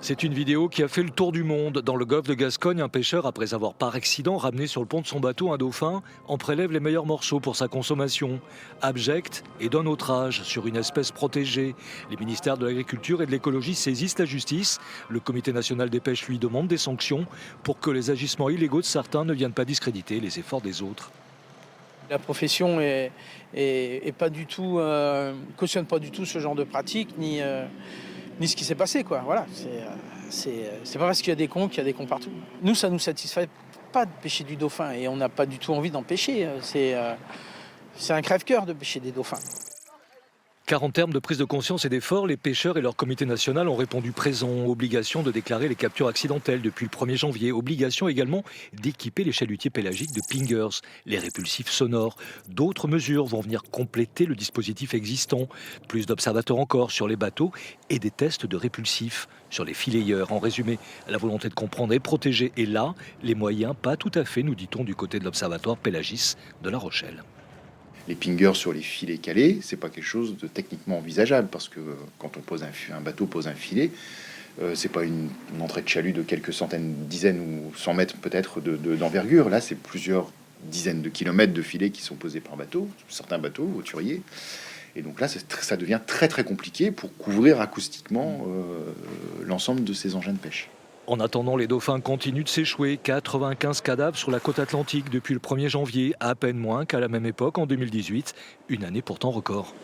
C'est une vidéo qui a fait le tour du monde. Dans le golfe de Gascogne, un pêcheur, après avoir par accident ramené sur le pont de son bateau un dauphin, en prélève les meilleurs morceaux pour sa consommation. Abject et donne outrage sur une espèce protégée. Les ministères de l'Agriculture et de l'Écologie saisissent la justice. Le Comité national des pêches lui demande des sanctions pour que les agissements illégaux de certains ne viennent pas discréditer les efforts des autres. La profession est pas du tout, cautionne pas du tout ce genre de pratique, ni ce qui s'est passé, quoi. Voilà, c'est pas parce qu'il y a des cons qu'il y a des cons partout. Nous, ça nous satisfait pas de pêcher du dauphin et on n'a pas du tout envie d'en pêcher. C'est un crève-cœur de pêcher des dauphins. Car en termes de prise de conscience et d'effort, les pêcheurs et leur comité national ont répondu présent. Obligation de déclarer les captures accidentelles depuis le 1er janvier. Obligation également d'équiper les chalutiers pélagiques de pingers, les répulsifs sonores. D'autres mesures vont venir compléter le dispositif existant. Plus d'observateurs encore sur les bateaux et des tests de répulsifs sur les fileyeurs. En résumé, la volonté de comprendre et protéger est là. Les moyens, pas tout à fait, nous dit-on du côté de l'Observatoire Pélagis de La Rochelle. Les pingers sur les filets calés, c'est pas quelque chose de techniquement envisageable parce que quand on pose un bateau pose un filet, c'est pas une entrée de chalut de quelques centaines, dizaines ou 100 mètres peut-être d'envergure. Là, c'est plusieurs dizaines de kilomètres de filets qui sont posés par bateau, certains bateaux hauturiers. Et donc là, ça devient très très compliqué pour couvrir acoustiquement l'ensemble de ces engins de pêche. En attendant, les dauphins continuent de s'échouer. 95 cadavres sur la côte atlantique depuis le 1er janvier, à peine moins qu'à la même époque en 2018, une année pourtant record.